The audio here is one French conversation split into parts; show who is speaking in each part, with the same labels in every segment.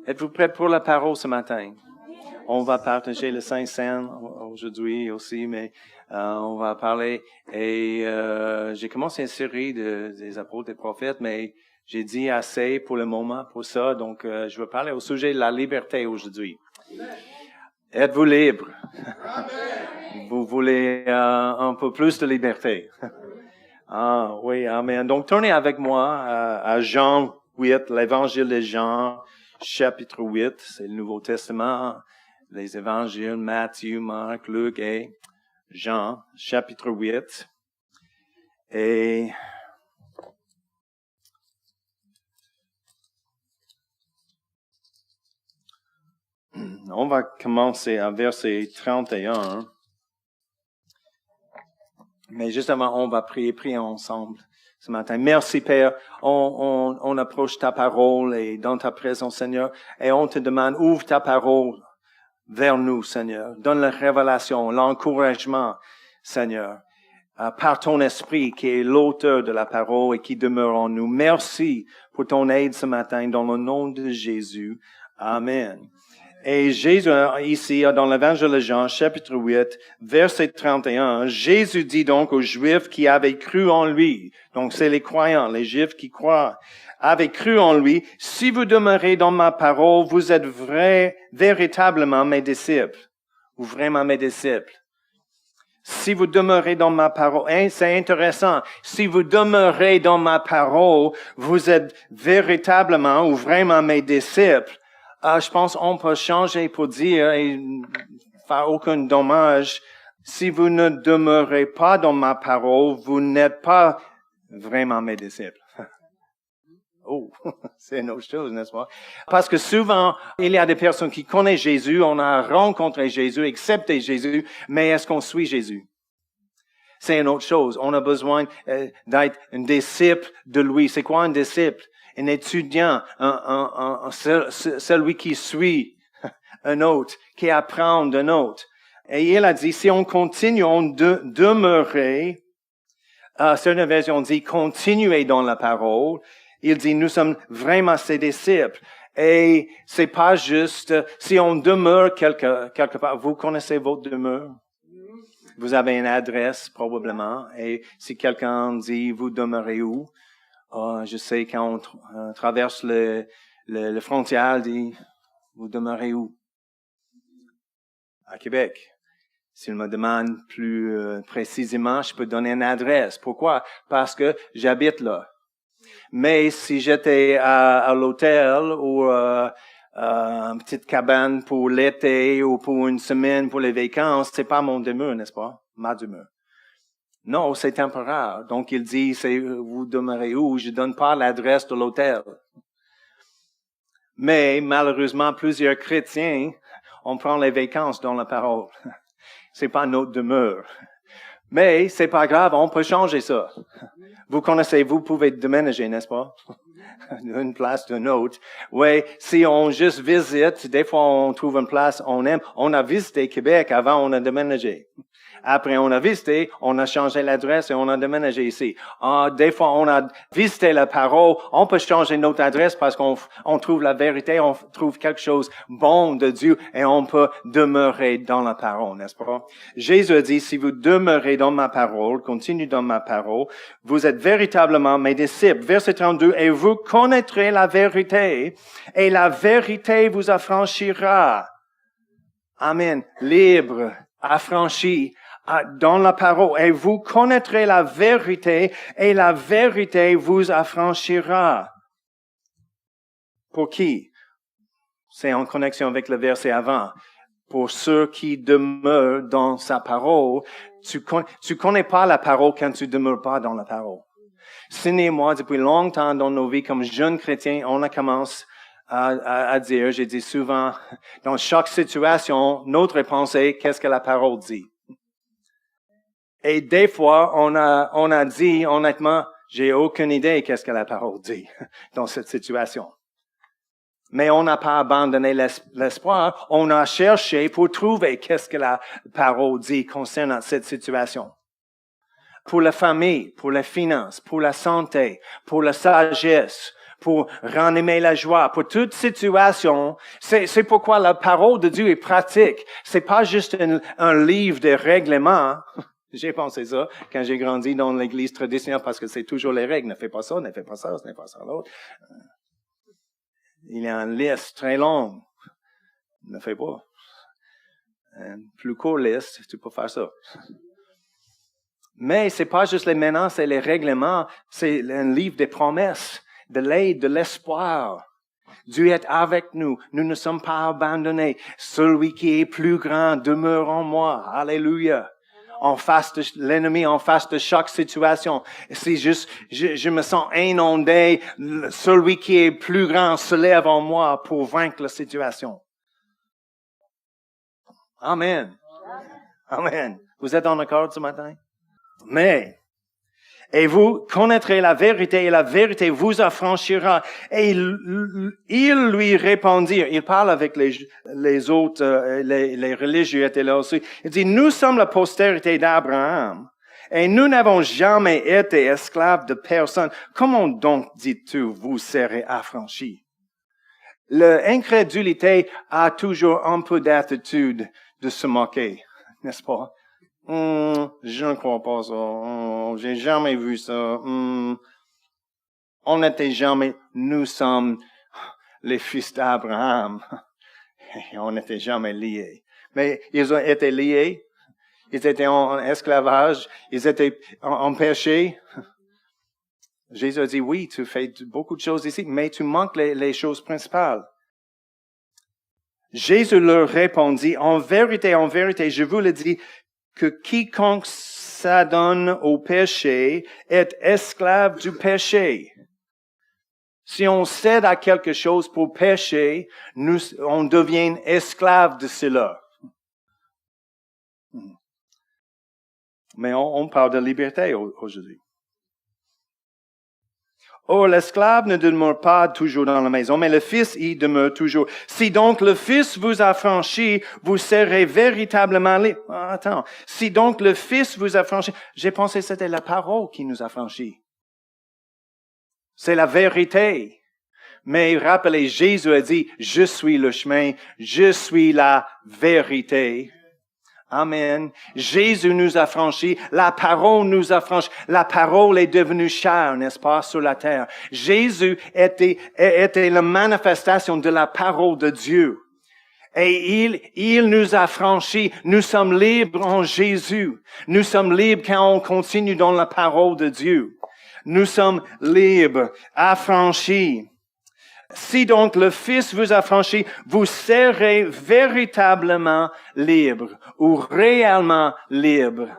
Speaker 1: Êtes-vous prêts pour la parole ce matin? On va partager le Saint-Saint aujourd'hui aussi, mais on va parler. Et j'ai commencé une série des apôtres et prophètes, mais j'ai dit assez pour le moment pour ça. Donc, je vais parler au sujet de la liberté aujourd'hui. Êtes-vous libre? Vous voulez un peu plus de liberté? Ah oui, amen. Donc, tournez avec moi à Jean 8, l'Évangile de Jean, chapitre 8, c'est le Nouveau Testament, les évangiles Matthieu, Marc, Luc et Jean, chapitre 8. Et on va commencer à verset 31. Mais juste avant, on va prier ensemble ce matin. Merci Père, on approche ta parole et dans ta présence Seigneur, et on te demande, ouvre ta parole vers nous Seigneur. Donne la révélation, l'encouragement Seigneur, par ton esprit qui est l'auteur de la parole et qui demeure en nous. Merci pour ton aide ce matin dans le nom de Jésus. Amen. Et Jésus, ici, dans l'Évangile de Jean, chapitre 8, verset 31, Jésus dit donc aux Juifs qui avaient cru en lui, donc c'est les croyants, les Juifs qui croient, avaient cru en lui, si vous demeurez dans ma parole, vous êtes véritablement mes disciples, ou vraiment mes disciples. Si vous demeurez dans ma parole, hein, c'est intéressant, si vous demeurez dans ma parole, vous êtes véritablement ou vraiment mes disciples. Je pense qu'on peut changer pour dire et faire aucun dommage. Si vous ne demeurez pas dans ma parole, vous n'êtes pas vraiment mes disciples. Oh, c'est une autre chose, n'est-ce pas? Parce que souvent, il y a des personnes qui connaissent Jésus, on a rencontré Jésus, accepté Jésus, mais est-ce qu'on suit Jésus? C'est une autre chose. On a besoin d'être un disciple de lui. C'est quoi un disciple? Un étudiant, celui qui suit un autre, qui apprend d'un autre. Et il a dit, si on continue, on demeurer, certaines versions disent, continuer dans la parole. Il dit, nous sommes vraiment ses disciples. Et c'est pas juste, si on demeure quelque part, vous connaissez votre demeure? Vous avez une adresse, probablement. Et si quelqu'un dit, vous demeurez où? Je sais quand on traverse le frontière, dit, vous demeurez où? À Québec. S'il me demande plus précisément, je peux donner une adresse. Pourquoi? Parce que j'habite là. Mais si j'étais à l'hôtel ou une petite cabane pour l'été ou pour une semaine pour les vacances, c'est pas mon demeure, n'est-ce pas? Ma demeure. Non, c'est temporaire. Donc, il dit, vous demeurez où? Je donne pas l'adresse de l'hôtel. Mais, malheureusement, plusieurs chrétiens, on prend les vacances dans la parole. C'est pas notre demeure. Mais, c'est pas grave, on peut changer ça. Vous connaissez, vous pouvez déménager, n'est-ce pas? D'une place d'une autre. Oui, si on juste visite, des fois on trouve une place, on aime. On a visité Québec avant, on a déménagé. Après, on a visité, on a changé l'adresse et on a déménagé ici. Des fois, on a visité la parole, on peut changer notre adresse parce qu'on trouve la vérité, on trouve quelque chose bon de Dieu et on peut demeurer dans la parole, n'est-ce pas? Jésus a dit, si vous demeurez dans ma parole, continuez dans ma parole, vous êtes véritablement mes disciples. Verset 32, et vous connaîtrez la vérité et la vérité vous affranchira. Amen. Libre, affranchi dans la parole, et vous connaîtrez la vérité, et la vérité vous affranchira. Pour qui? C'est en connexion avec le verset avant. Pour ceux qui demeurent dans sa parole, tu connais pas la parole quand tu demeures pas dans la parole. Sidney et moi, depuis longtemps dans nos vies comme jeunes chrétiens, on a commencé à dire, j'ai dit souvent, dans chaque situation, notre réponse est, qu'est-ce que la parole dit? Et des fois, on a dit, honnêtement, j'ai aucune idée qu'est-ce que la parole dit dans cette situation. Mais on n'a pas abandonné l'espoir. On a cherché pour trouver qu'est-ce que la parole dit concernant cette situation. Pour la famille, pour les finances, pour la santé, pour la sagesse, pour ranimer la joie, pour toute situation. C'est pourquoi la parole de Dieu est pratique. C'est pas juste un livre de règlements. J'ai pensé ça quand j'ai grandi dans l'église traditionnelle parce que c'est toujours les règles. Ne fais pas ça, ne fais pas ça, ne fais pas ça l'autre. Il y a une liste très longue. Ne fais pas. Une plus courte liste, tu peux faire ça. Mais c'est pas juste les menaces et les règlements, c'est un livre des promesses, de l'aide, de l'espoir. Dieu est avec nous. Nous ne sommes pas abandonnés. Celui qui est plus grand demeure en moi. Alléluia. En face de l'ennemi, en face de chaque situation. C'est juste, je me sens inondé. Celui qui est plus grand se lève en moi pour vaincre la situation. Amen. Amen. Vous êtes en accord ce matin? Mais, et vous connaîtrez la vérité et la vérité vous affranchira. Et ils lui répondirent, il parle avec les autres, les religieux étaient là aussi. Il dit, nous sommes la postérité d'Abraham et nous n'avons jamais été esclaves de personne. Comment donc dis-tu, vous serez affranchis? L'incrédulité a toujours un peu d'attitude de se moquer, n'est-ce pas? Je ne crois pas ça. J'ai jamais vu ça. On n'était jamais, nous sommes les fils d'Abraham. On n'était jamais liés. Mais ils ont été liés. Ils étaient en esclavage. Ils étaient en péché. Jésus a dit, oui, tu fais beaucoup de choses ici, mais tu manques les choses principales. Jésus leur répondit, en vérité, je vous le dis, que quiconque s'adonne au péché est esclave du péché. Si on cède à quelque chose pour pécher, on devient esclave de cela. Mais on parle de liberté aujourd'hui. Or, l'esclave ne demeure pas toujours dans la maison, mais le Fils y demeure toujours. Si donc le Fils vous a franchi, vous serez véritablement libre. Attends. Si donc le Fils vous a franchi, j'ai pensé que c'était la parole qui nous a franchis. C'est la vérité. Mais rappelez, Jésus a dit, je suis le chemin, je suis la vérité. Amen. Jésus nous a franchis, la parole nous a franchis, la parole est devenue chair, n'est-ce pas, sur la terre. Jésus était la manifestation de la parole de Dieu. Et il nous a franchis. Nous sommes libres en Jésus. Nous sommes libres quand on continue dans la parole de Dieu. Nous sommes libres, affranchis. Si donc le Fils vous a franchi, vous serez véritablement libre ou réellement libre.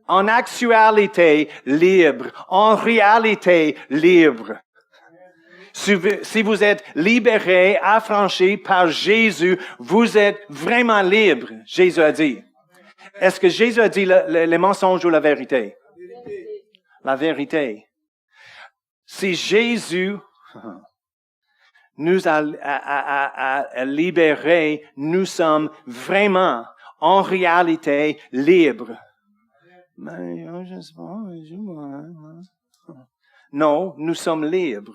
Speaker 1: En actualité, libre. En réalité, libre. Si vous êtes libéré, affranchi par Jésus, vous êtes vraiment libre, Jésus a dit. Est-ce que Jésus a dit les mensonges ou la vérité? La vérité. Si Jésus nous a libérés, nous sommes vraiment, en réalité, libres. Mais, je sais pas, non, nous sommes libres.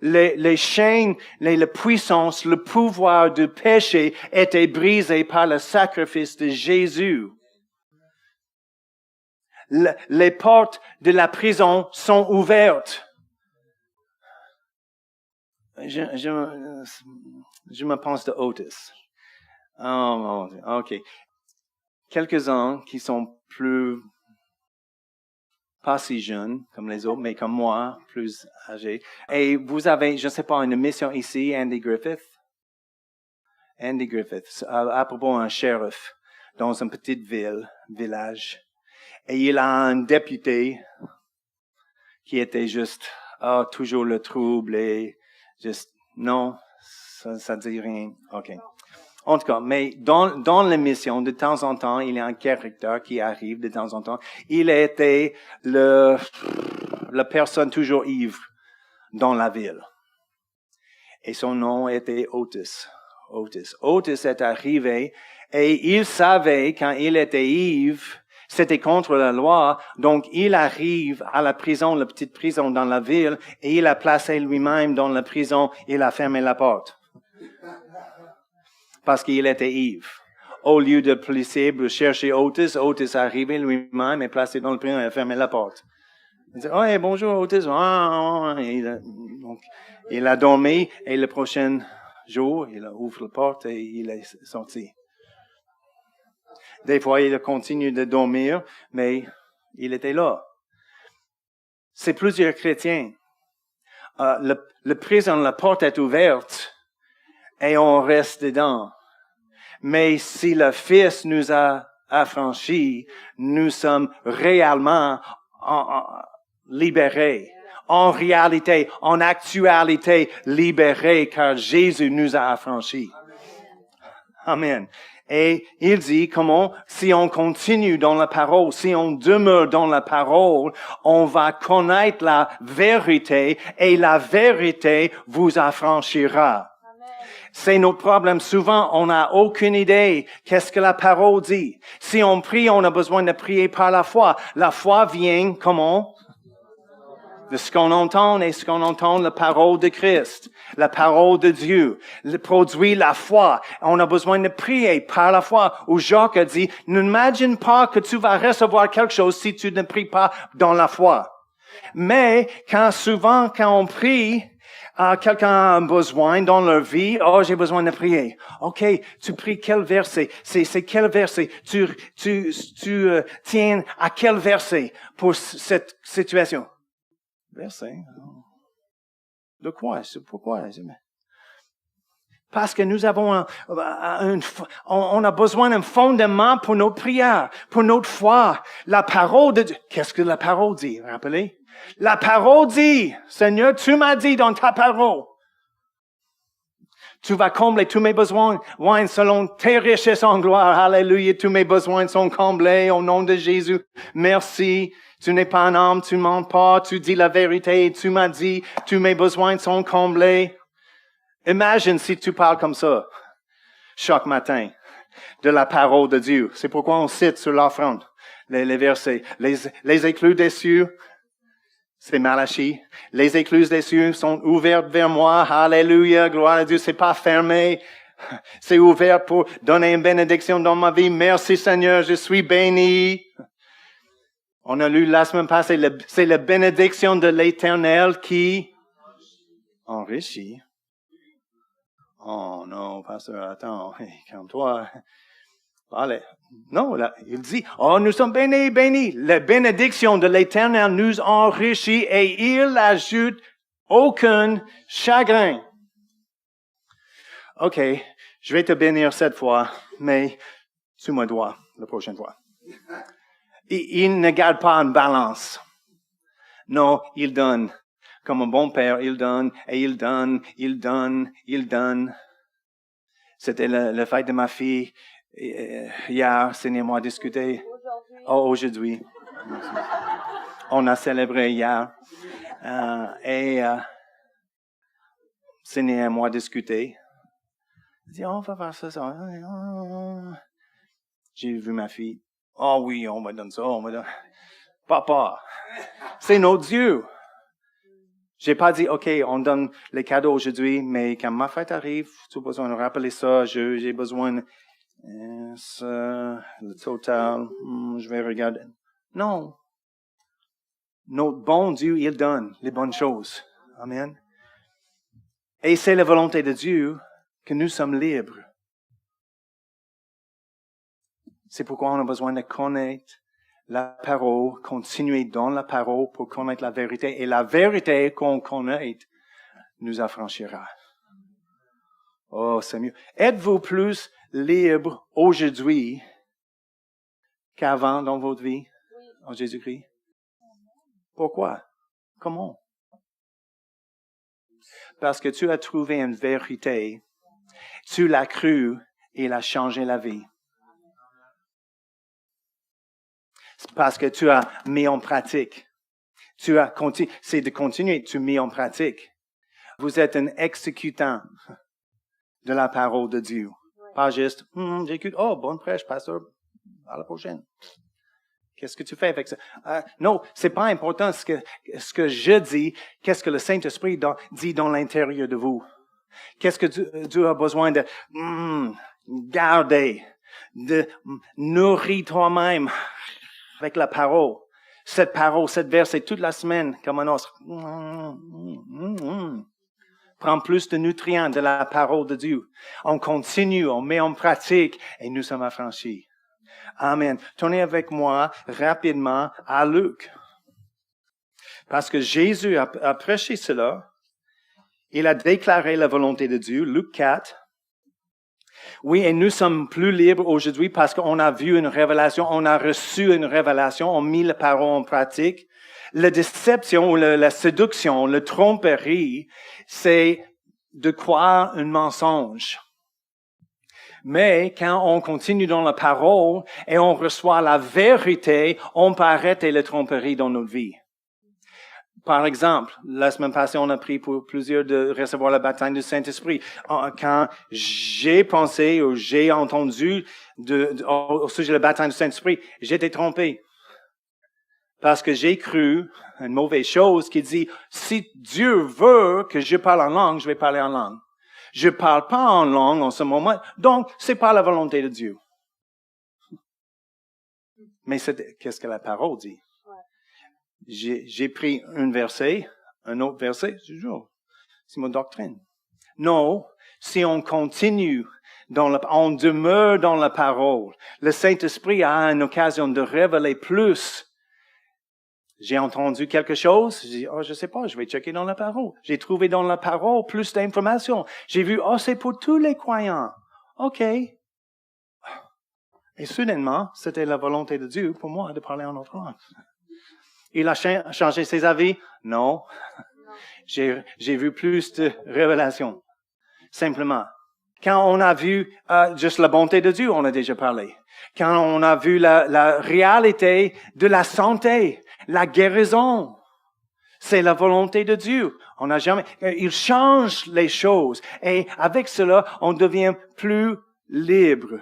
Speaker 1: Les chaînes, les puissances, le pouvoir du péché étaient brisés par le sacrifice de Jésus. Les portes de la prison sont ouvertes. Je me pense de Otis. Oh mon Dieu, ok. Quelques-uns qui sont pas si jeunes comme les autres, mais comme moi, plus âgés. Et vous avez, je ne sais pas, une émission ici, Andy Griffith, à propos d'un shérif dans une petite village. Et il a un député qui était juste, toujours le trouble et juste, non, ça dit rien. OK. En tout cas, mais dans l'émission, de temps en temps, il y a un caractère qui arrive de temps en temps. Il était la personne toujours ivre dans la ville. Et son nom était Otis. Otis est arrivé et il savait quand il était ivre, C'était contre la loi. Donc, il arrive à la prison, la petite prison dans la ville, et il a placé lui-même dans la prison, il a fermé la porte. Parce qu'il était ivre. Au lieu de policier pour chercher Otis, Otis est arrivé lui-même et placé dans le prison et a fermé la porte. Il dit, « Oh, hey, bonjour Otis. » Donc, il a dormi et le prochain jour, il a ouvert la porte et il est sorti. Des fois, il a continué de dormir, mais il était là. C'est plusieurs chrétiens. Le prison, la porte est ouverte et on reste dedans. Mais si le Fils nous a affranchis, nous sommes réellement libérés. En réalité, en actualité, libérés car Jésus nous a affranchis. Amen. Et il dit comment, si on continue dans la parole, si on demeure dans la parole, on va connaître la vérité et la vérité vous affranchira. C'est notre problème. Souvent, on n'a aucune idée qu'est-ce que la parole dit. Si on prie, on a besoin de prier par la foi. La foi vient comment? De ce qu'on entend et ce qu'on entend, la parole de Christ, la parole de Dieu, produit la foi. On a besoin de prier par la foi. Où Jacques a dit, n'imagine pas que tu vas recevoir quelque chose si tu ne pries pas dans la foi. Mais souvent quand on prie, quelqu'un a un besoin dans leur vie, oh, j'ai besoin de prier. OK, tu pries quel verset? C'est quel verset? Tu tiens à quel verset pour cette situation? Verset? De quoi? Pourquoi? Parce que nous avons on a besoin d'un fondement pour nos prières, pour notre foi. La parole de Dieu. Qu'est-ce que la parole dit? Rappelez? La parole dit, Seigneur, tu m'as dit dans ta parole, tu vas combler tous mes besoins selon tes richesses en gloire. Alléluia, tous mes besoins sont comblés au nom de Jésus. Merci. Tu n'es pas un homme, tu ne mens pas, tu dis la vérité, tu m'as dit, tous mes besoins sont comblés. Imagine si tu parles comme ça, chaque matin, de la parole de Dieu. C'est pourquoi on cite sur l'offrande les versets. Les écluses des cieux, c'est Malachie. Les écluses des cieux sont ouvertes vers moi. Alléluia, gloire à Dieu, c'est pas fermé. C'est ouvert pour donner une bénédiction dans ma vie. Merci Seigneur, je suis béni. On a lu la semaine passée, c'est la bénédiction de l'Éternel qui enrichit. Oh non, pasteur, attends, calme-toi. Allez. Non, là, il dit, oh, nous sommes bénis, bénis. La bénédiction de l'Éternel nous enrichit et il ajoute aucun chagrin. OK, je vais te bénir cette fois, mais tu me dois la prochaine fois. Il ne garde pas une balance. Non, il donne. Comme un bon père, il donne, et il donne, il donne, il donne. C'était la fête de ma fille. Hier, Seigneur et moi discuté. Aujourd'hui. On a célébré hier. Seigneur et moi discuté. Il dit, on va faire ça. J'ai vu ma fille. Oh oui, on va donner ça, on va donner. Papa, c'est notre Dieu. J'ai pas dit, OK, on donne les cadeaux aujourd'hui, mais quand ma fête arrive, tu as besoin de rappeler ça, j'ai besoin de ça, le total, je vais regarder. Non. Notre bon Dieu, il donne les bonnes choses. Amen. Et c'est la volonté de Dieu que nous sommes libres. C'est pourquoi on a besoin de connaître la parole, continuer dans la parole pour connaître la vérité. Et la vérité qu'on connaît nous affranchira. Oh, c'est mieux. Êtes-vous plus libre aujourd'hui qu'avant dans votre vie en Jésus-Christ? Pourquoi? Comment? Parce que tu as trouvé une vérité, tu l'as cru et il a changé la vie. Parce que tu as mis en pratique. C'est de continuer, tu mis en pratique. Vous êtes un exécutant de la parole de Dieu. Pas juste, j'écoute, oh, bonne prêche, pasteur, à la prochaine. Qu'est-ce que tu fais avec ça? Non, c'est pas important ce que je dis. Qu'est-ce que le Saint-Esprit dit dans l'intérieur de vous? Qu'est-ce que tu as besoin de garder, de nourrir toi-même avec la parole? Cette parole, cette verset, toute la semaine, comme un os. Prends plus de nutriments de la parole de Dieu. On continue, on met en pratique et nous sommes affranchis. Amen. Tournez avec moi rapidement à Luc. Parce que Jésus a prêché cela. Il a déclaré la volonté de Dieu. Luc 4. Oui, et nous sommes plus libres aujourd'hui parce qu'on a vu une révélation, on a reçu une révélation, on a mis la parole en pratique. La déception, la séduction, la tromperie, c'est de croire un mensonge. Mais quand on continue dans la parole et on reçoit la vérité, on peut arrêter la tromperie dans notre vie. Par exemple, la semaine passée, on a pris pour plusieurs de recevoir le baptême du Saint-Esprit. Quand j'ai pensé ou j'ai entendu au sujet du baptême du Saint-Esprit, j'étais trompé. Parce que j'ai cru une mauvaise chose qui dit, si Dieu veut que je parle en langue, je vais parler en langue. Je parle pas en langue en ce moment, donc c'est pas la volonté de Dieu. Mais qu'est-ce que la parole dit? J'ai pris un verset, un autre verset, c'est mon doctrine. Non, si on continue, on demeure dans la parole, le Saint-Esprit a une occasion de révéler plus. J'ai entendu quelque chose, j'ai dit, je sais pas, je vais checker dans la parole. J'ai trouvé dans la parole plus d'informations. J'ai vu, c'est pour tous les croyants. OK. Et soudainement, c'était la volonté de Dieu pour moi de parler en autre langue. Il a changé ses avis? Non. J'ai vu plus de révélations. Simplement. Quand on a vu juste la bonté de Dieu, on a déjà parlé. Quand on a vu la réalité de la santé, la guérison, c'est la volonté de Dieu. On n'a jamais. Il change les choses et avec cela, on devient plus libre.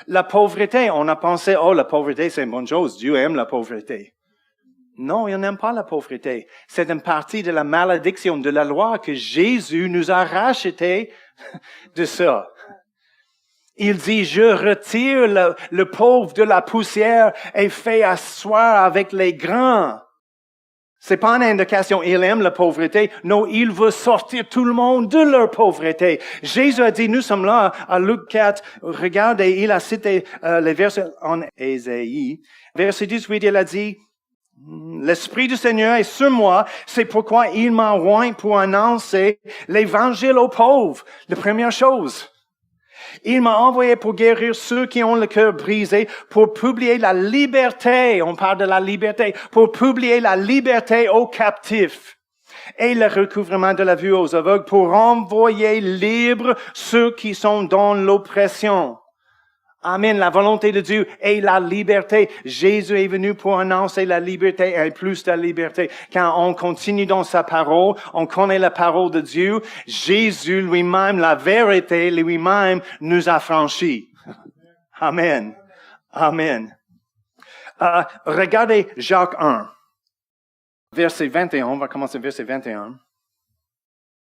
Speaker 1: La pauvreté, on a pensé, la pauvreté c'est une bonne chose. Dieu aime la pauvreté. Non, il n'aime pas la pauvreté. C'est une partie de la malédiction de la loi que Jésus nous a racheté de ça. Il dit, je retire le pauvre de la poussière et fais asseoir avec les grands. C'est pas une indication, il aime la pauvreté. Non, il veut sortir tout le monde de leur pauvreté. Jésus a dit, nous sommes là à Luc 4. Regardez, il a cité les versets en Ésaïe. Verset 18, il a dit, l'Esprit du Seigneur est sur moi, c'est pourquoi il m'a oint pour annoncer l'évangile aux pauvres. La première chose. Il m'a envoyé pour guérir ceux qui ont le cœur brisé, pour publier la liberté, on parle de la liberté, pour publier la liberté aux captifs et le recouvrement de la vue aux aveugles, pour envoyer libres ceux qui sont dans l'oppression. Amen. La volonté de Dieu est la liberté. Jésus est venu pour annoncer la liberté et plus de la liberté. Quand on continue dans sa parole, on connaît la parole de Dieu. Jésus lui-même, la vérité lui-même, nous a franchis. Amen. Amen. Regardez Jacques 1. Verset 21. On va commencer verset 21.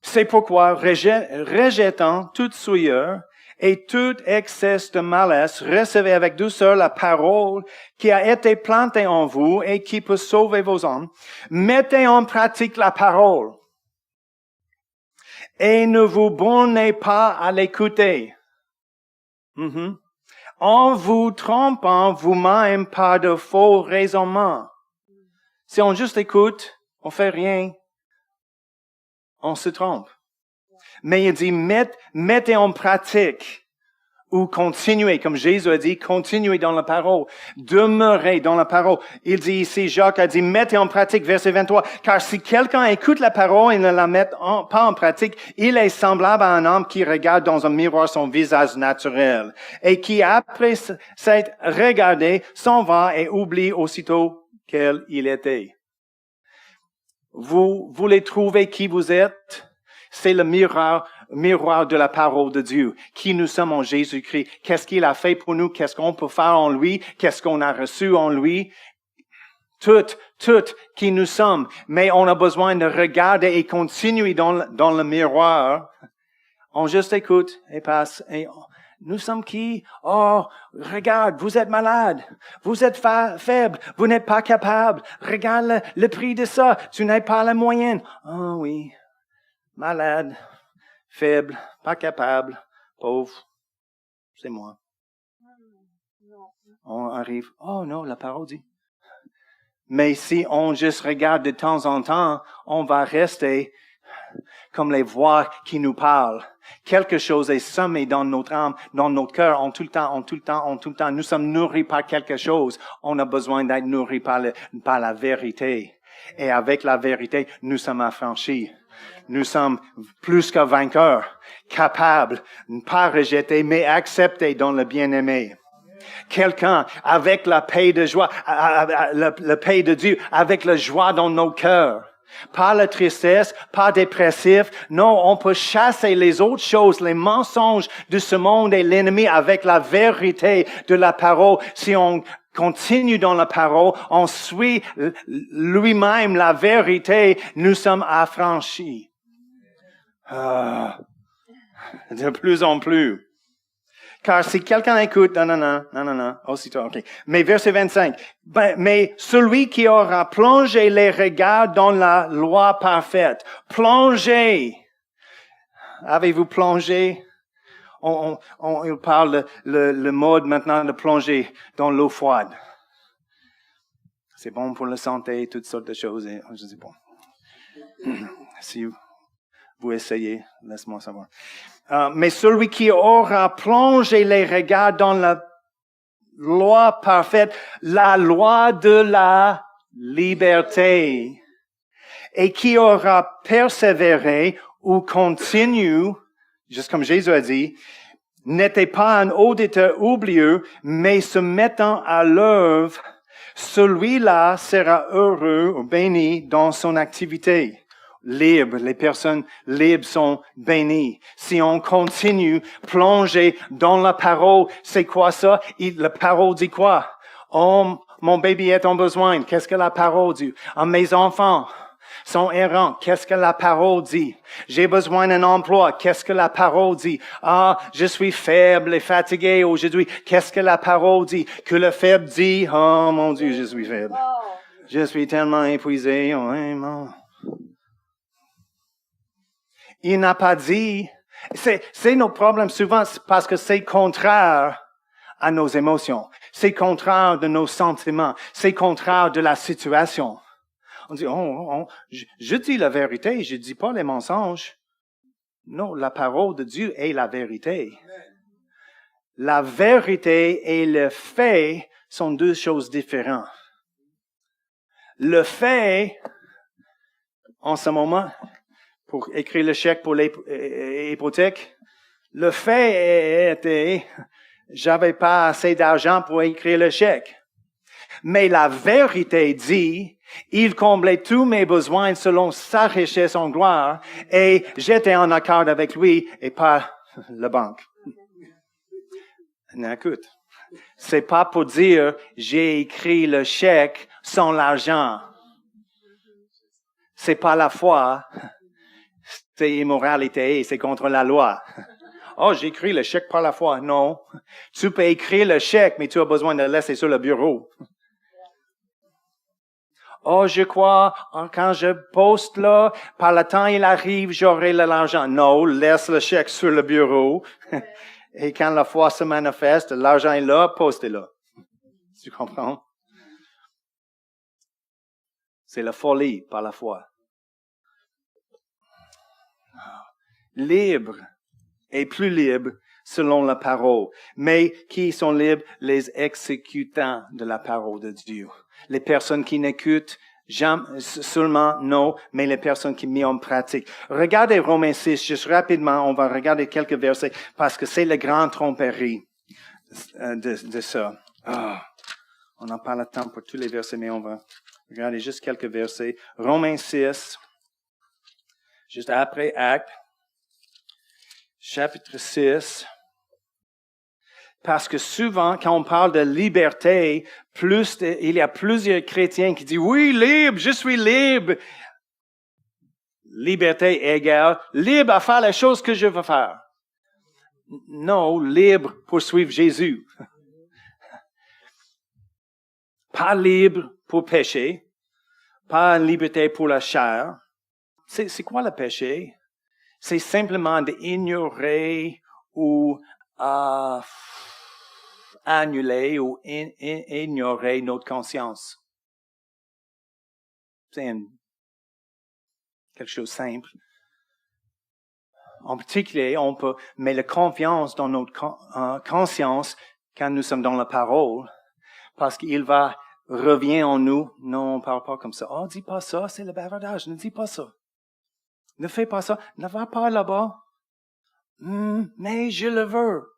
Speaker 1: C'est pourquoi, rejetant toute souillure, et tout excès de malaise, recevez avec douceur la parole qui a été plantée en vous et qui peut sauver vos âmes. Mettez en pratique la parole et ne vous bornez pas à l'écouter. En vous trompant vous-même par de faux raisonnements. Si on juste écoute, on fait rien, on se trompe. Mais il dit, mettez en pratique ou continuez, comme Jésus a dit, continuez dans la parole, demeurez dans la parole. Il dit ici, Jacques a dit, mettez en pratique, verset 23, car si quelqu'un écoute la parole et ne la met pas en pratique, il est semblable à un homme qui regarde dans un miroir son visage naturel et qui, après s'être regardé, s'en va et oublie aussitôt quel il était. Vous voulez trouver qui vous êtes? C'est le miroir miroir de la parole de Dieu. Qui nous sommes en Jésus-Christ. Qu'est-ce qu'il a fait pour nous? Qu'est-ce qu'on peut faire en lui? Qu'est-ce qu'on a reçu en lui? Tout qui nous sommes. Mais on a besoin de regarder et continuer dans le miroir. On juste écoute et passe. Et nous sommes qui? Oh, regarde, vous êtes malade. Vous êtes faible. Vous n'êtes pas capable. Regarde le prix de ça. Tu n'as pas la moyenne. Oh oui. Malade. Faible. Pas capable. Pauvre. C'est moi. On arrive. Oh non, la parole dit. Mais si on juste regarde de temps en temps, on va rester comme les voix qui nous parlent. Quelque chose est semé dans notre âme, dans notre cœur, en tout le temps. Nous sommes nourris par quelque chose. On a besoin d'être nourris par la vérité. Et avec la vérité, nous sommes affranchis. Nous sommes plus que vainqueurs, capables, ne pas rejeter, mais accepter dans le bien-aimé. Quelqu'un avec la paix de joie, la paix de Dieu, avec la joie dans nos cœurs. Pas la tristesse, pas dépressif. Non, on peut chasser les autres choses, les mensonges de ce monde et l'ennemi avec la vérité de la parole. Si on continue dans la parole, on suit lui-même la vérité, nous sommes affranchis. De plus en plus. Car si quelqu'un écoute, non, aussitôt, ok. Mais verset 25, mais celui qui aura plongé les regards dans la loi parfaite, plongé. Avez-vous plongé? On parle le mode maintenant de plonger dans l'eau froide. C'est bon pour la santé, toutes sortes de choses. Et je dis bon. Si vous essayez, laisse-moi savoir. Mais celui qui aura plongé les regards dans la loi parfaite, la loi de la liberté, et qui aura persévéré ou continue, juste comme Jésus a dit, n'était pas un auditeur oublieux, mais se mettant à l'œuvre, celui-là sera heureux ou béni dans son activité. Libre, les personnes libres sont bénies. Si on continue, plonger dans la parole, c'est quoi ça? La parole dit quoi? Oh, mon bébé est en besoin. Qu'est-ce que la parole dit? Oh, mes enfants sont errants. Qu'est-ce que la parole dit? J'ai besoin d'un emploi. Qu'est-ce que la parole dit? Ah, je suis faible et fatigué aujourd'hui. Qu'est-ce que la parole dit? Que le faible dit, oh mon Dieu, je suis faible. Je suis tellement épuisé. Oh, non. Il n'a pas dit, c'est nos problèmes souvent parce que c'est contraire à nos émotions. C'est contraire de nos sentiments. C'est contraire de la situation. On dit, je dis la vérité, je dis pas les mensonges. Non, la parole de Dieu est la vérité. La vérité et le fait sont deux choses différentes. Le fait, en ce moment, pour écrire le chèque pour l'hypothèque, le fait était, j'avais pas assez d'argent pour écrire le chèque. Mais la vérité dit, il comblait tous mes besoins selon sa richesse en gloire, et j'étais en accord avec lui et pas la banque. Écoute, c'est pas pour dire, j'ai écrit le chèque sans l'argent. C'est pas la foi. C'est immoralité, c'est contre la loi. Oh, j'écris le chèque par la foi. Non. Tu peux écrire le chèque, mais tu as besoin de le laisser sur le bureau. Oh, je crois, quand je poste là, par le temps il arrive, j'aurai l'argent. Non, laisse le chèque sur le bureau. Et quand la foi se manifeste, l'argent est là, postez-le. Tu comprends? C'est la folie par la foi. Libre et plus libre selon la parole. Mais qui sont libres? Les exécutants de la parole de Dieu. Les personnes qui n'écoutent jamais, seulement non, mais les personnes qui mettent en pratique. Regardez Romains 6, juste rapidement, on va regarder quelques versets parce que c'est la grande tromperie de ça. On n'a pas le temps pour tous les versets, mais on va regarder juste quelques versets. Romains 6, juste après Actes. chapitre 6. Parce que souvent, quand on parle de liberté, il y a plusieurs chrétiens qui disent, oui, libre, je suis libre. Liberté égale libre à faire les choses que je veux faire. Non, libre pour suivre Jésus. Pas libre pour pécher. Pas une liberté pour la chair. C'est quoi le péché? C'est simplement d'ignorer ou annuler ou ignorer notre conscience. C'est quelque chose de simple. En particulier, on peut mettre la confiance dans notre conscience quand nous sommes dans la parole, parce qu'il revient en nous. Non, on ne parle pas comme ça. Oh, dis pas ça, c'est le bavardage. Ne dis pas ça. Ne fais pas ça. Ne va pas là-bas. Mais je le veux.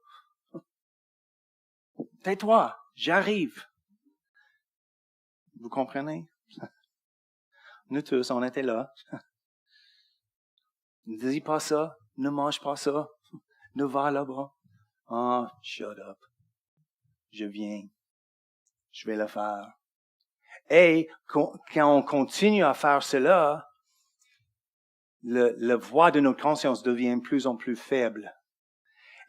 Speaker 1: Tais-toi, j'arrive. Vous comprenez? Nous tous, on était là. Ne dis pas ça. Ne mange pas ça. Ne va là-bas. Oh, shut up. Je viens. Je vais le faire. Et quand on continue à faire cela, la voix de notre conscience devient de plus en plus faible.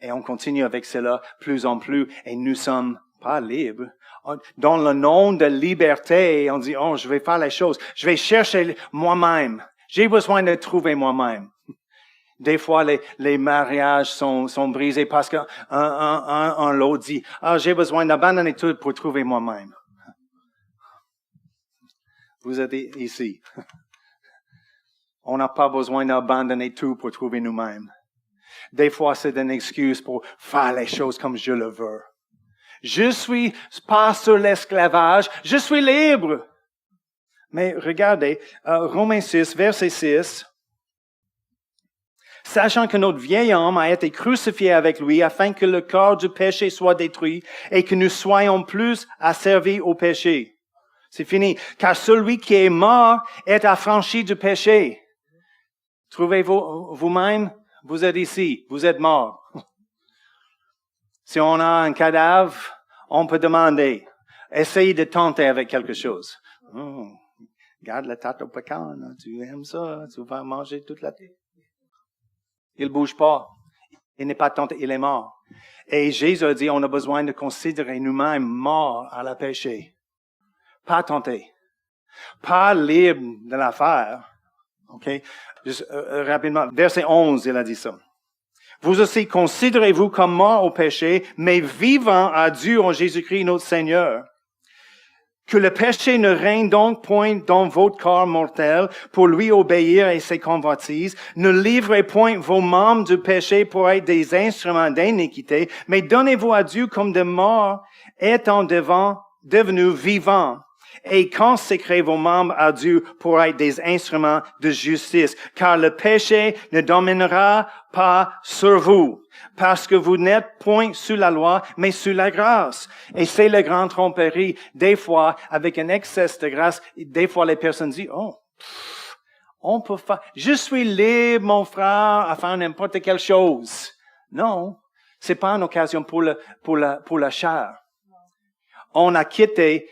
Speaker 1: Et on continue avec cela plus en plus. Et nous sommes pas libres. Dans le nom de liberté, on dit, oh, je vais faire les choses. Je vais chercher moi-même. J'ai besoin de trouver moi-même. Des fois, les mariages sont brisés parce qu'un l'autre dit, j'ai besoin d'abandonner tout pour trouver moi-même. Vous êtes ici. On n'a pas besoin d'abandonner tout pour trouver nous-mêmes. Des fois, c'est une excuse pour faire les choses comme je le veux. Je suis pas sur l'esclavage, je suis libre. Mais regardez, Romains 6, verset 6. Sachant que notre vieil homme a été crucifié avec lui afin que le corps du péché soit détruit et que nous soyons plus asservis au péché. C'est fini. Car celui qui est mort est affranchi du péché. Trouvez-vous vous-même, vous êtes ici, vous êtes mort. Si on a un cadavre, on peut demander, essayez de tenter avec quelque chose. Garde la tarte au pécan, tu aimes ça, tu vas manger toute la tête. Il bouge pas. Il n'est pas tenté, il est mort. Et Jésus a dit, on a besoin de considérer nous-mêmes morts à la péché. Pas tenté. Pas libre de l'affaire. OK? Juste, rapidement. Verset 11, il a dit ça. Vous aussi, considérez-vous comme morts au péché, mais vivants à Dieu en Jésus-Christ notre Seigneur. Que le péché ne règne donc point dans votre corps mortel pour lui obéir et ses convoitises. Ne livrez point vos membres du péché pour être des instruments d'iniquité, mais donnez-vous à Dieu comme des morts étant devenus vivants. Et consacrez vos membres à Dieu pour être des instruments de justice, car le péché ne dominera pas sur vous, parce que vous n'êtes point sous la loi, mais sous la grâce. Et c'est la grande tromperie. Des fois, avec un excès de grâce, des fois les personnes disent, on peut faire, je suis libre, mon frère, à faire n'importe quelle chose. Non, c'est pas une occasion pour la chair. On a quitté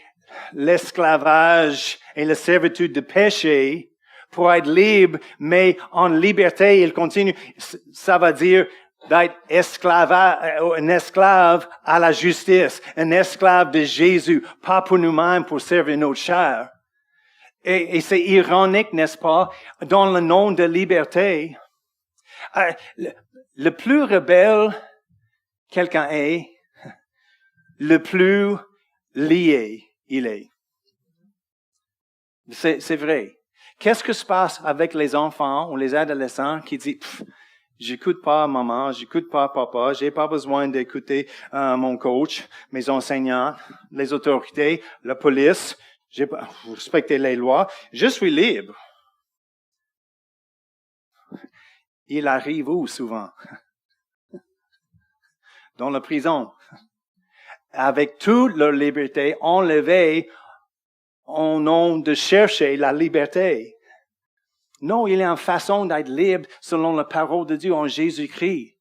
Speaker 1: l'esclavage et la servitude de péché pour être libre, mais en liberté, il continue. Ça va dire d'être un esclave à la justice, un esclave de Jésus, pas pour nous-mêmes, pour servir notre chair. Et c'est ironique, n'est-ce pas, dans le nom de liberté. Le plus rebelle quelqu'un est, le plus lié il est. C'est vrai. Qu'est-ce que se passe avec les enfants ou les adolescents qui disent, j'écoute pas maman, j'écoute pas papa, j'ai pas besoin d'écouter mon coach, mes enseignants, les autorités, la police, vous respectez les lois, je suis libre. Il arrive où souvent? Dans la prison. Avec toute leur liberté enlevée au nom de chercher la liberté. Non, il y a une façon d'être libre selon la parole de Dieu en Jésus-Christ.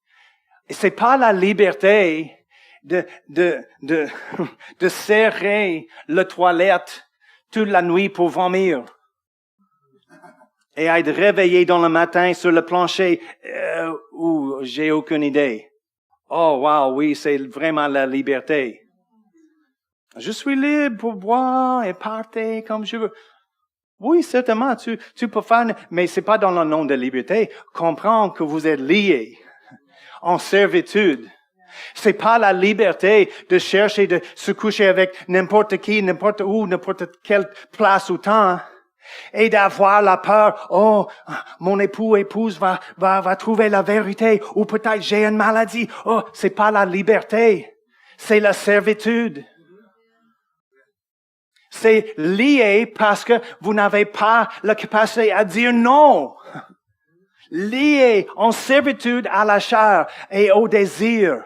Speaker 1: Et c'est pas la liberté de serrer la toilette toute la nuit pour vomir. Et être réveillé dans le matin sur le plancher où j'ai aucune idée. Oh, wow, oui, c'est vraiment la liberté. Je suis libre pour boire et partir comme je veux. Oui, certainement, tu peux faire, mais c'est pas dans le nom de liberté. Comprends que vous êtes liés en servitude. C'est pas la liberté de chercher de se coucher avec n'importe qui, n'importe où, n'importe quelle place ou temps. Et d'avoir la peur, oh, mon épouse va trouver la vérité, ou peut-être j'ai une maladie. Oh, c'est pas la liberté, c'est la servitude. C'est lié parce que vous n'avez pas la capacité à dire non. Lié en servitude à la chair et au désir.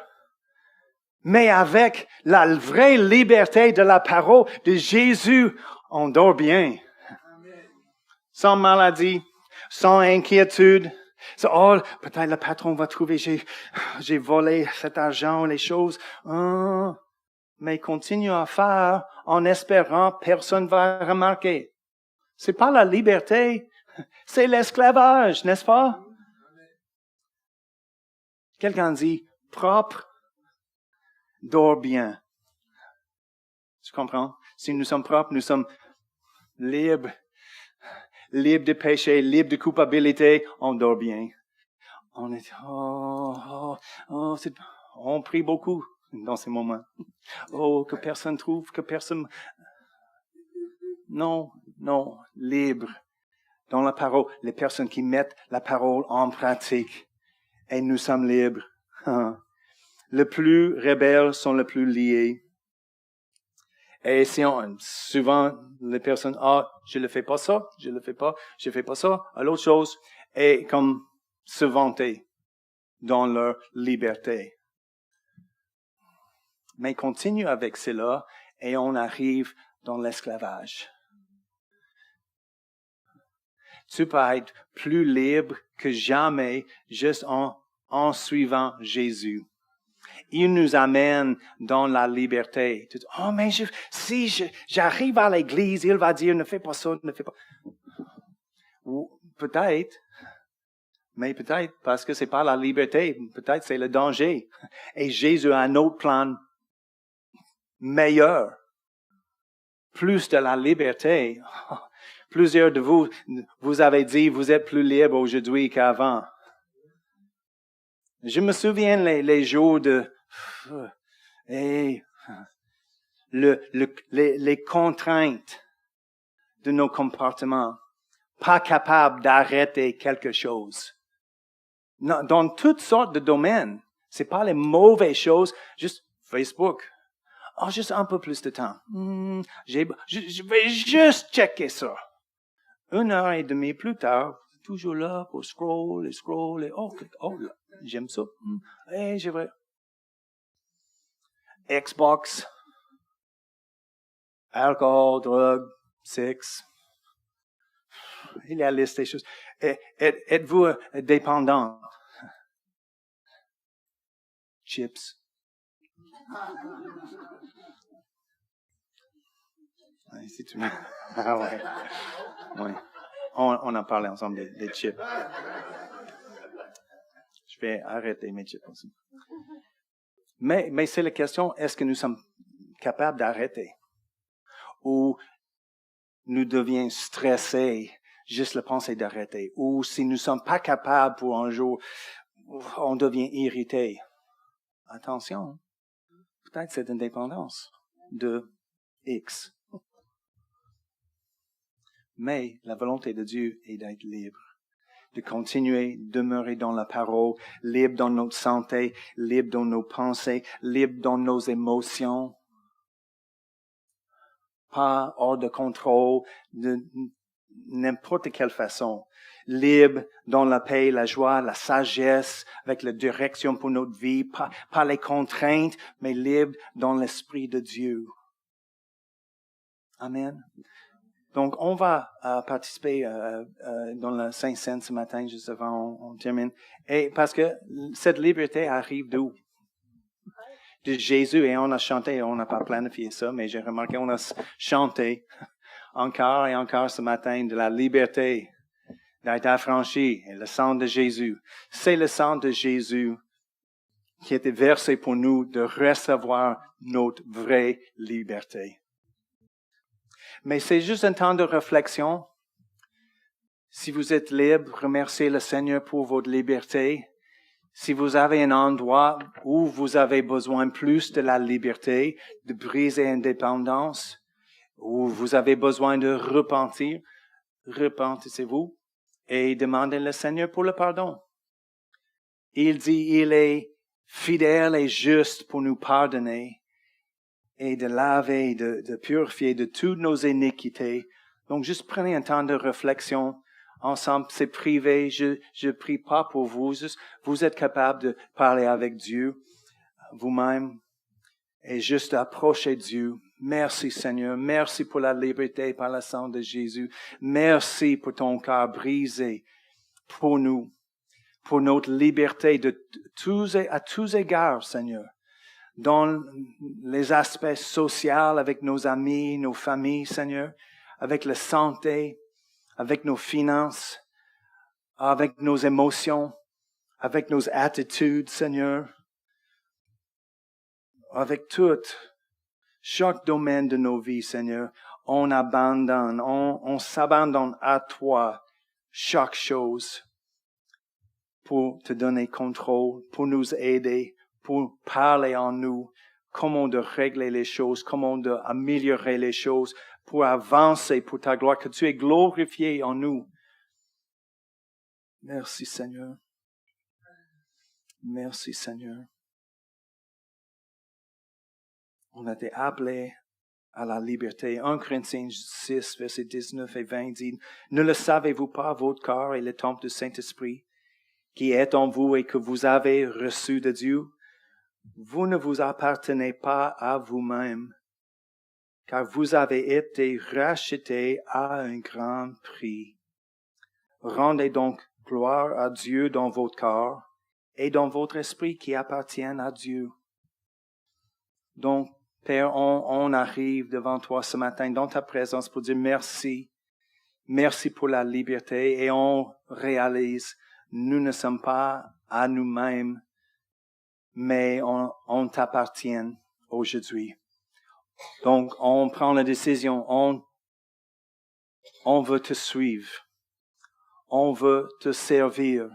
Speaker 1: Mais avec la vraie liberté de la parole de Jésus, on dort bien. Sans maladie, sans inquiétude. Oh, peut-être le patron va trouver, j'ai volé cet argent, les choses. Mais continue à faire en espérant personne va remarquer. C'est pas la liberté, c'est l'esclavage, n'est-ce pas? Quelqu'un dit propre, dort bien. Tu comprends? Si nous sommes propres, nous sommes libres de péché, libres de culpabilité, on dort bien. On est, on prie beaucoup dans ces moments. Oh, que personne trouve, que personne... Non, libre. Dans la parole, les personnes qui mettent la parole en pratique. Et nous sommes libres. Les plus rebelles sont les plus liés. Et souvent, les personnes, je ne fais pas ça, je fais pas ça, à l'autre chose, et comme se vanter dans leur liberté. Mais continue avec cela, et on arrive dans l'esclavage. Tu peux être plus libre que jamais juste en suivant Jésus. Il nous amène dans la liberté. Tu dis, mais si j'arrive à l'église, il va dire, ne fais pas ça, ne fais pas. Ou peut-être, mais peut-être parce que c'est pas la liberté, peut-être c'est le danger. Et Jésus a un autre plan meilleur. Plus de la liberté. Plusieurs de vous avez dit, vous êtes plus libre aujourd'hui qu'avant. Je me souviens les jours de les contraintes de nos comportements, pas capables d'arrêter quelque chose. Non, dans toutes sortes de domaines, c'est pas les mauvaises choses, juste Facebook. Juste un peu plus de temps. Je vais juste checker ça. 1h30 plus tard, toujours là pour scroll. Là, j'aime ça. J'ai vrai. Xbox, alcool, drogue, sexe. Il y a la liste des choses. Êtes-vous dépendant? Chips. Si tu... ouais. On en parlait ensemble des chips. Je vais arrêter mes chips aussi. Mais c'est la question, est-ce que nous sommes capables d'arrêter? Ou nous devions stresser juste la pensée d'arrêter? Ou si nous ne sommes pas capables pour un jour, on devient irrité? Attention, peut-être c'est une dépendance de X. Mais la volonté de Dieu est d'être libre, de continuer, demeurer dans la parole, libre dans notre santé, libre dans nos pensées, libre dans nos émotions, pas hors de contrôle, de n'importe quelle façon, libre dans la paix, la joie, la sagesse, avec la direction pour notre vie, pas les contraintes, mais libre dans l'Esprit de Dieu. Amen. Donc, on va participer dans la Saint-Seine ce matin, juste avant on termine. Et parce que cette liberté arrive d'où? De Jésus. Et on a chanté, on n'a pas planifié ça, mais j'ai remarqué, on a chanté encore et encore ce matin de la liberté d'être affranchi et le sang de Jésus. C'est le sang de Jésus qui a été versé pour nous de recevoir notre vraie liberté. Mais c'est juste un temps de réflexion. Si vous êtes libre, remerciez le Seigneur pour votre liberté. Si vous avez un endroit où vous avez besoin plus de la liberté, de briser l'indépendance, où vous avez besoin de repentir, repentissez-vous et demandez le Seigneur pour le pardon. Il dit, il est fidèle et juste pour nous pardonner et de laver, de purifier de toutes nos iniquités. Donc, juste prenez un temps de réflexion ensemble. C'est privé. Je prie pas pour vous. Juste, vous êtes capable de parler avec Dieu vous-même et juste approcher Dieu. Merci Seigneur. Merci pour la liberté par le sang de Jésus. Merci pour ton cœur brisé pour nous, pour notre liberté à tous égards, Seigneur. Dans les aspects sociaux, avec nos amis, nos familles, Seigneur, avec la santé, avec nos finances, avec nos émotions, avec nos attitudes, Seigneur, avec chaque domaine de nos vies, Seigneur, on s'abandonne à toi chaque chose pour te donner contrôle, pour nous aider, pour parler en nous, comment de régler les choses, comment d'améliorer les choses, pour avancer pour ta gloire, que tu es glorifié en nous. Merci Seigneur. Merci Seigneur. On a été appelés à la liberté. 1 Corinthiens 6, versets 19 et 20 dit, « Ne le savez-vous pas, votre corps est le temple du Saint-Esprit, qui est en vous et que vous avez reçu de Dieu? Vous ne vous appartenez pas à vous-même, car vous avez été rachetés à un grand prix. Rendez donc gloire à Dieu dans votre corps et dans votre esprit qui appartiennent à Dieu. » Donc, Père, on arrive devant toi ce matin dans ta présence pour dire merci. Merci pour la liberté et on réalise, nous ne sommes pas à nous-mêmes, mais on t'appartient aujourd'hui. Donc, on prend la décision, on veut te suivre. On veut te servir.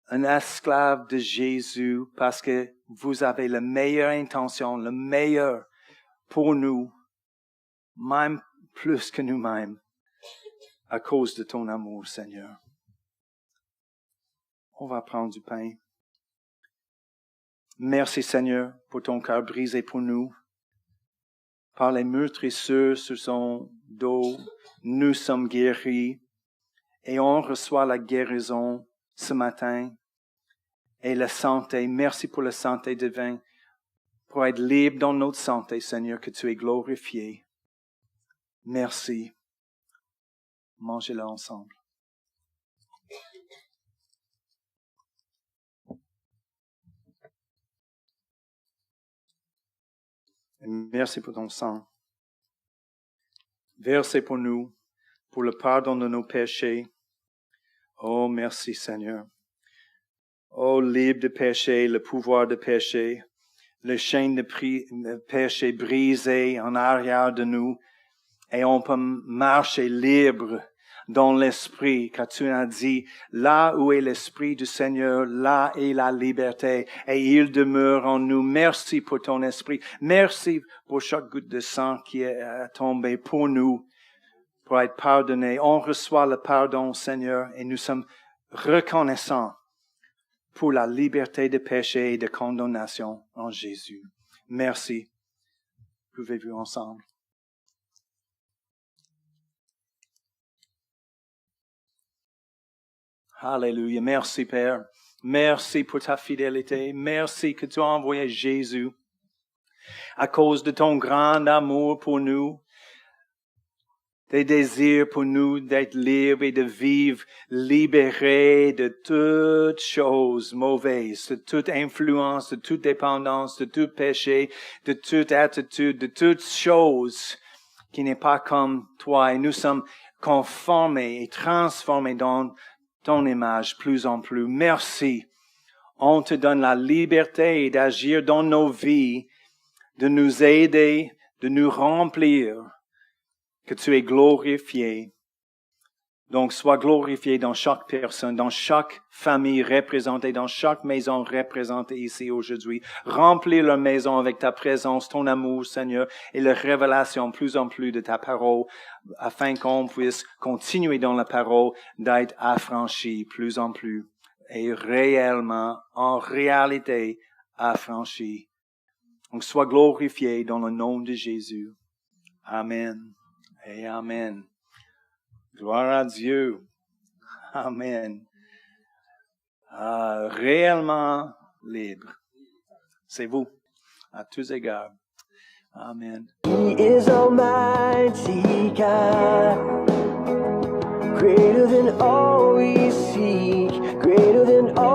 Speaker 1: Un esclave de Jésus parce que vous avez la meilleure intention, le meilleur pour nous, même plus que nous-mêmes, à cause de ton amour, Seigneur. On va prendre du pain. Merci, Seigneur, pour ton cœur brisé pour nous. Par les meurtrissures sur son dos, nous sommes guéris et on reçoit la guérison ce matin et la santé. Merci pour la santé divine, pour être libre dans notre santé, Seigneur, que tu es glorifié. Merci. Mangez-la ensemble. Et merci pour ton sang. Versé pour nous, pour le pardon de nos péchés. Oh, merci Seigneur. Oh, libre de péché, le pouvoir de péché, le chaîne de péché brisé en arrière de nous, et on peut marcher libre dans l'esprit, car tu as dit, là où est l'esprit du Seigneur, là est la liberté, et il demeure en nous. Merci pour ton esprit. Merci pour chaque goutte de sang qui est tombée pour nous, pour être pardonné. On reçoit le pardon, Seigneur, et nous sommes reconnaissants pour la liberté de péché et de condamnation en Jésus. Merci. Pouvez-vous ensemble? Alléluia. Merci, Père. Merci pour ta fidélité. Merci que tu as envoyé Jésus à cause de ton grand amour pour nous. des désirs pour nous d'être libres et de vivre libérés de toutes choses mauvaises, de toute influence, de toute dépendance, de tout péché, de toute attitude, de toutes choses qui n'est pas comme toi. Et nous sommes conformés et transformés dans ton image plus en plus. Merci. On te donne la liberté d'agir dans nos vies, de nous aider, de nous remplir, que tu es glorifié. Donc, sois glorifié dans chaque personne, dans chaque famille représentée, dans chaque maison représentée ici aujourd'hui. Remplis leur maison avec ta présence, ton amour, Seigneur, et la révélation plus en plus de ta parole, afin qu'on puisse continuer dans la parole, d'être affranchi plus en plus, et réellement, en réalité, affranchi. Donc, sois glorifié dans le nom de Jésus. Amen. Et Amen. Gloire à Dieu. Amen. Réellement libre. C'est vous, à tous égards. Amen.
Speaker 2: He is Almighty God, greater than all we seek, greater than all